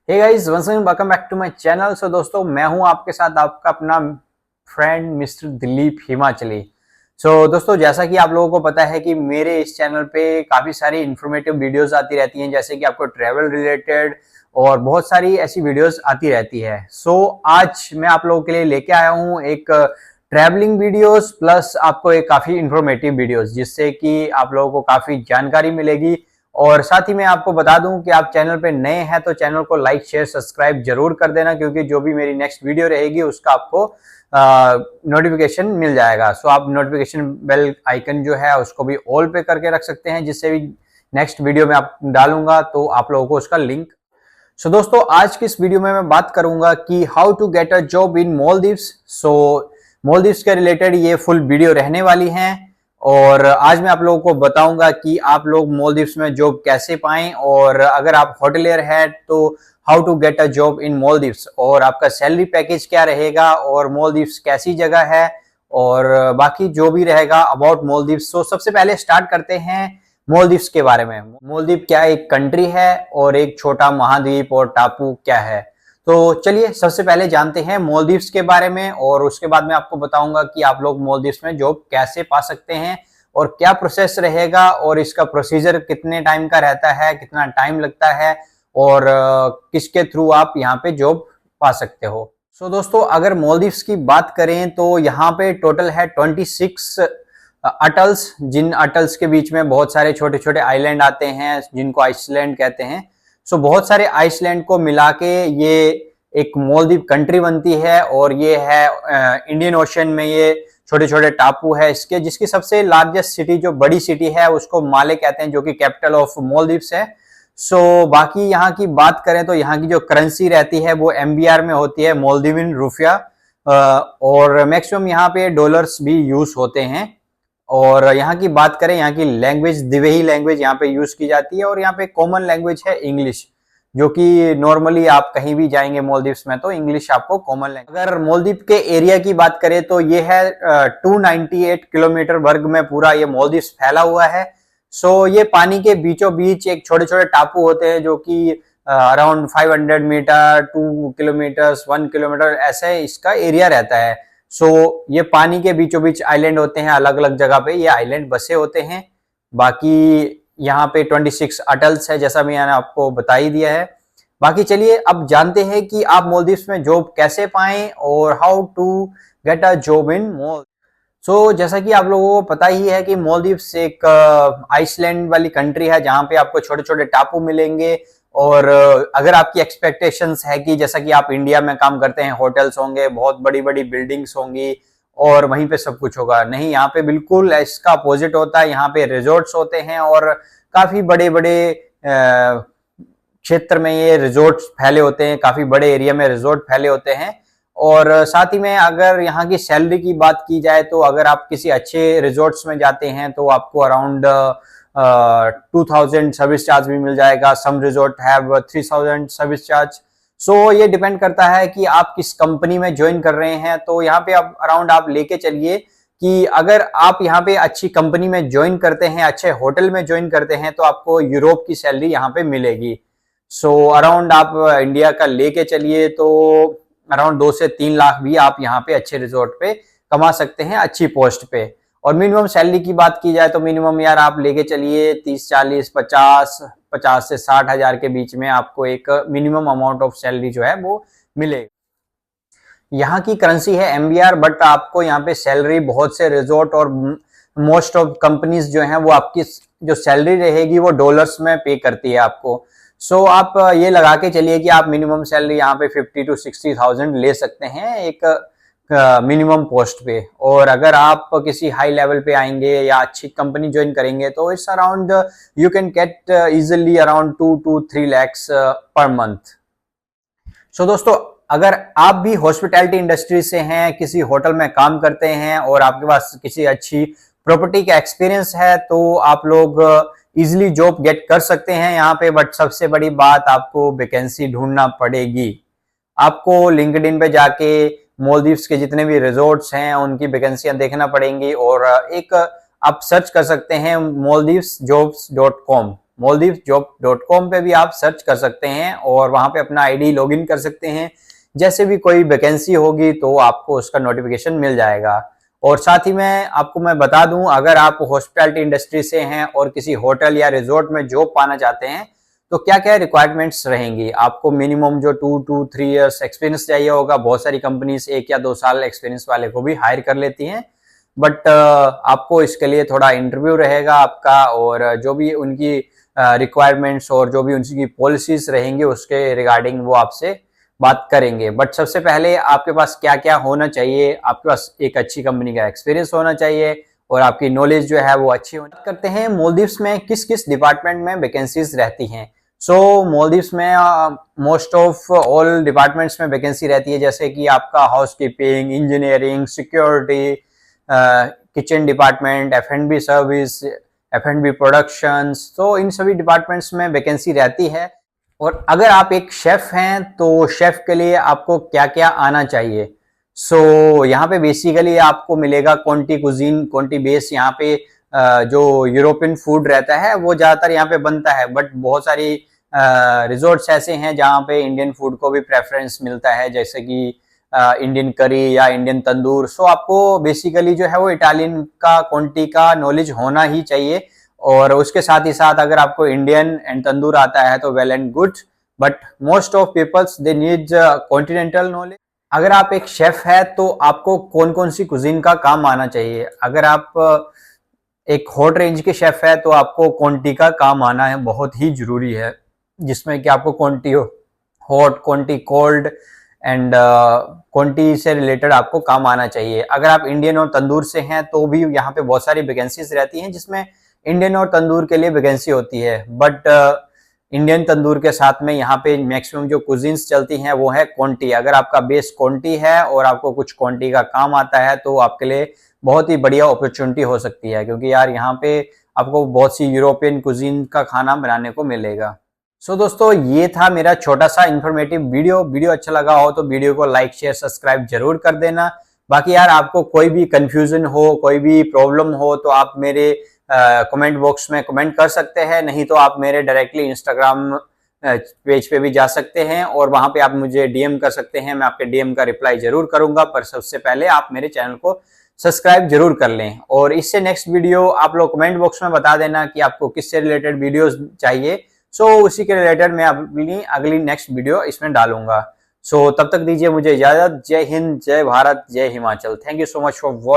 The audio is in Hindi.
Hey guys, once again welcome back to my channel. So दोस्तों, मैं हूं आपके साथ आपका अपना फ्रेंड मिस्टर दिलीप हिमाचली। दोस्तों, जैसा कि आप लोगों को पता है कि मेरे इस चैनल पे काफी सारी इंफॉर्मेटिव वीडियोस आती रहती हैं, जैसे कि आपको ट्रैवल रिलेटेड और बहुत सारी ऐसी वीडियोस आती रहती है। आज मैं आप लोगों के लिए लेके आया हूं एक ट्रैवलिंग वीडियोस प्लस आपको एक काफी इंफॉर्मेटिव वीडियोस, जिससे कि आप लोगों को काफी जानकारी मिलेगी। और साथ ही मैं आपको बता दूं कि आप चैनल पे नए हैं तो चैनल को लाइक शेयर सब्सक्राइब जरूर कर देना, क्योंकि जो भी मेरी नेक्स्ट वीडियो रहेगी उसका आपको नोटिफिकेशन मिल जाएगा। आप नोटिफिकेशन बेल आइकन जो है उसको भी ऑल पे करके रख सकते हैं, जिससे भी नेक्स्ट वीडियो में आप डालूंगा तो आप लोगों को उसका लिंक। दोस्तों, आज की इस वीडियो में मैं बात करूंगा कि how to get a job in Maldives. Maldives के रिलेटेड ये फुल वीडियो रहने वाली हैं, और आज मैं आप लोगों को बताऊंगा कि आप लोग मालदीव्स में जॉब कैसे पाएं, और अगर आप होटलियर हैं तो how to get a job in Maldives, और आपका सैलरी पैकेज क्या रहेगा, और मालदीव्स कैसी जगह है, और बाकी जो भी रहेगा अबाउट मालदीव्स। सबसे पहले स्टार्ट करते हैं मालदीव्स के बारे में। मालदीव क्या एक कंट्री है और एक छोटा महाद्वीप और टापू क्या है। तो चलिए सबसे पहले जानते हैं मालदीव्स के बारे में, और उसके बाद मैं आपको बताऊंगा कि आप लोग मालदीव्स में जॉब कैसे पा सकते हैं और क्या प्रोसेस रहेगा, और इसका प्रोसीजर कितने टाइम का रहता है, कितना टाइम लगता है, और किसके थ्रू आप यहाँ पे जॉब पा सकते हो। दोस्तों, अगर मालदीव्स की बात करें तो यहाँ पे टोटल है 26 अटल्स, जिन अटल्स के बीच में बहुत सारे छोटे छोटे आइलैंड आते हैं जिनको आइसलैंड कहते हैं। बहुत सारे आइसलैंड को मिला के ये एक मालदीव कंट्री बनती है, और ये है इंडियन ओशन में ये छोटे छोटे टापू है इसके, जिसकी सबसे लार्जेस्ट सिटी जो बड़ी सिटी है उसको माले कहते हैं, जो कि कैपिटल ऑफ मालदीव्स है। बाकी यहाँ की बात करें तो यहाँ की जो करेंसी रहती है वो एमबीआर में होती है, मालदीवियन रुपया, और मैक्सिमम यहाँ पे डॉलर्स भी यूज होते हैं। और यहाँ की बात करें, यहाँ की लैंग्वेज दिवेही लैंग्वेज यहाँ पे यूज की जाती है, और यहाँ पे कॉमन लैंग्वेज है इंग्लिश, जो कि नॉर्मली आप कहीं भी जाएंगे मालदीव्स में तो इंग्लिश आपको कॉमन लैंग्वेज। अगर मालदीव के एरिया की बात करें तो ये है 298 किलोमीटर वर्ग में पूरा ये मालदीव्स फैला हुआ है। ये पानी के बीचों बीच एक छोटे छोटे टापू होते हैं, जो कि अराउंड 500 मीटर, 2 किलोमीटर, 1 किलोमीटर ऐसे इसका एरिया रहता है। ये पानी के बीचों बीच आइलैंड होते हैं, अलग अलग जगह पे ये आइलैंड बसे होते हैं। बाकी यहाँ पे 26 अटल्स है, जैसा मैंने आपको बता ही दिया है। बाकी चलिए अब जानते हैं कि आप मालदीव्स में जॉब कैसे पाएं और how to get a job in Maldives. जैसा कि आप लोगों को पता ही है कि मालदीव्स एक आइसलैंड वाली कंट्री है, जहां पे आपको छोटे छोटे टापू मिलेंगे। और अगर आपकी एक्सपेक्टेशंस है कि जैसा कि आप इंडिया में काम करते हैं, होटल्स होंगे, बहुत बड़ी बड़ी बिल्डिंग्स होंगी और वहीं पे सब कुछ होगा, नहीं, यहाँ पे बिल्कुल इसका अपोजिट होता है। यहाँ पे रिजॉर्ट्स होते हैं, और काफी बड़े बड़े क्षेत्र में ये रिजॉर्ट्स फैले होते हैं, काफी बड़े एरिया में रिजॉर्ट फैले होते हैं। और साथ ही में अगर यहाँ की सैलरी की बात की जाए तो अगर आप किसी अच्छे रिजॉर्ट्स में जाते हैं तो आपको अराउंड 2000 सर्विस चार्ज भी मिल जाएगा। सम रिजॉर्ट हैव 3000 सर्विस चार्ज। ये डिपेंड करता है कि आप किस कंपनी में ज्वाइन कर रहे हैं। तो यहाँ पे आप अराउंड आप लेके चलिए कि अगर आप यहाँ पे अच्छी कंपनी में ज्वाइन करते हैं, अच्छे होटल में ज्वाइन करते हैं, तो आपको यूरोप की सैलरी यहाँ पे मिलेगी। अराउंड आप इंडिया का लेके चलिए तो अराउंड 2 से 3 लाख भी आप यहाँ पे अच्छे रिजॉर्ट पे कमा सकते हैं, अच्छी पोस्ट पे। और मिनिमम सैलरी की बात की जाए तो मिनिमम यार आप लेके चलिए 30, 40, 50 से 60 हजार के बीच में आपको एक मिनिमम अमाउंट ऑफ सैलरी जो है वो मिलेगी। यहाँ की करेंसी है एमबीआर, बट आपको यहाँ पे सैलरी बहुत से रिजॉर्ट और मोस्ट ऑफ कंपनीज जो हैं वो आपकी जो सैलरी रहेगी वो डॉलर्स में पे करती है आपको। आप ये लगा के चलिए कि आप मिनिमम सैलरी यहाँ पे 50 to 60,000 ले सकते हैं एक मिनिमम पोस्ट पे। और अगर आप किसी हाई लेवल पे आएंगे या अच्छी कंपनी ज्वाइन करेंगे तो it's around you can get easily around 2 to 3 lakhs per month. दोस्तों, अगर आप भी हॉस्पिटैलिटी इंडस्ट्री से हैं, किसी होटल में काम करते हैं और आपके पास किसी अच्छी प्रॉपर्टी का एक्सपीरियंस है, तो आप लोग इजिली जॉब गेट कर सकते हैं यहाँ पे। बट सबसे बड़ी बात, आपको वैकेंसी ढूंढना पड़ेगी। आपको लिंक्डइन पे जाके मालदीव्स के जितने भी रिजॉर्ट्स हैं उनकी वैकेंसियां देखना पड़ेंगी, और एक आप सर्च कर सकते हैं maldives.jobs.com। maldives.com पे भी आप सर्च कर सकते हैं और वहां पे अपना आईडी लॉगिन कर सकते हैं। जैसे भी कोई वैकेंसी होगी तो आपको उसका नोटिफिकेशन मिल जाएगा। और साथ ही मैं बता दूं, अगर आप हॉस्पिटैलिटी इंडस्ट्री से हैं और किसी होटल या रिजॉर्ट में जॉब पाना चाहते हैं तो क्या क्या रिक्वायरमेंट्स रहेंगी। आपको मिनिमम जो 2 to 3 इयर्स एक्सपीरियंस चाहिए होगा। बहुत सारी कंपनीज 1 या 2 साल एक्सपीरियंस वाले को भी हायर कर लेती हैं, बट आपको इसके लिए थोड़ा इंटरव्यू रहेगा आपका, और जो भी उनकी रिक्वायरमेंट्स और जो भी उनकी पॉलिसीज रहेंगी उसके रिगार्डिंग वो आपसे बात करेंगे। बट सबसे पहले आपके पास क्या क्या होना चाहिए, आपके पास एक अच्छी कंपनी का एक्सपीरियंस होना चाहिए और आपकी नॉलेज जो है वो अच्छी होनी। करते हैं मालदीव्स में किस किस डिपार्टमेंट में वैकेंसीज रहती हैं। सो मालदीव्स में मोस्ट ऑफ ऑल डिपार्टमेंट्स में वैकेंसी रहती है, जैसे कि आपका housekeeping, engineering, security, kitchen department, F&B service, F&B productions, तो इन सभी डिपार्टमेंट्स में वैकेंसी रहती है। और अगर आप एक शेफ हैं तो शेफ के लिए आपको क्या क्या आना चाहिए। यहाँ पे बेसिकली आपको मिलेगा क्वांटी कुजीन, क्वांटी बेस। यहाँ पे जो यूरोपियन फूड रहता है वो ज़्यादातर यहाँ पे बनता है, बट बहुत सारी रिजॉर्ट्स ऐसे हैं जहाँ पे इंडियन फूड को भी प्रेफरेंस मिलता है, जैसे कि इंडियन करी या इंडियन तंदूर। आपको बेसिकली जो है वो इटालियन का क्वांटी का नॉलेज होना ही चाहिए। और उसके साथ ही साथ अगर आपको इंडियन एंड तंदूर आता है तो well and good, but most of peoples they need continental knowledge. अगर आप एक शेफ है तो आपको कौन कौन सी कुजीन का काम आना चाहिए। अगर आप एक हॉट रेंज के शेफ है तो आपको क्वांटी का काम आना है, बहुत ही जरूरी है, जिसमें कि आपको क्वांटी हॉट, क्वांटी कोल्ड एंड क्वांटी से रिलेटेड आपको काम आना चाहिए। अगर आप इंडियन और तंदूर से हैं तो भी यहाँ पे बहुत सारी वैकेंसीज रहती हैं, जिसमें इंडियन और तंदूर के लिए वैकेंसी होती है, बट इंडियन तंदूर के साथ में यहाँ पे मैक्सिमम जो कुजीन्स चलती हैं वो है क्वांटी। अगर आपका बेस क्वांटी है और आपको कुछ क्वांटी का काम आता है तो आपके लिए बहुत ही बढ़िया अपॉर्चुनिटी हो सकती है, क्योंकि यार यहाँ पे आपको बहुत सी यूरोपियन कुजीन का खाना बनाने को मिलेगा। दोस्तों ये था मेरा छोटा सा इन्फॉर्मेटिव वीडियो अच्छा लगा हो तो वीडियो को लाइक, शेयर, सब्सक्राइब जरूर कर देना। बाकी यार आपको कोई भी कंफ्यूजन हो, कोई भी प्रॉब्लम हो तो आप मेरे कमेंट बॉक्स में कमेंट कर सकते हैं, नहीं तो आप मेरे डायरेक्टली इंस्टाग्राम पेज पे भी जा सकते हैं और वहां पे आप मुझे डीएम कर सकते हैं। मैं आपके डीएम का रिप्लाई जरूर करूंगा, पर सबसे पहले आप मेरे चैनल को सब्सक्राइब जरूर कर लें। और इससे नेक्स्ट वीडियो आप लोग कमेंट बॉक्स में बता देना कि आपको किससे रिलेटेड वीडियोस चाहिए। उसी के रिलेटेड मैं अपनी अगली नेक्स्ट वीडियो इसमें डालूंगा। तब तक दीजिए मुझे इजाजत। जय हिंद, जय भारत, जय Himachal. Thank you so much for watching.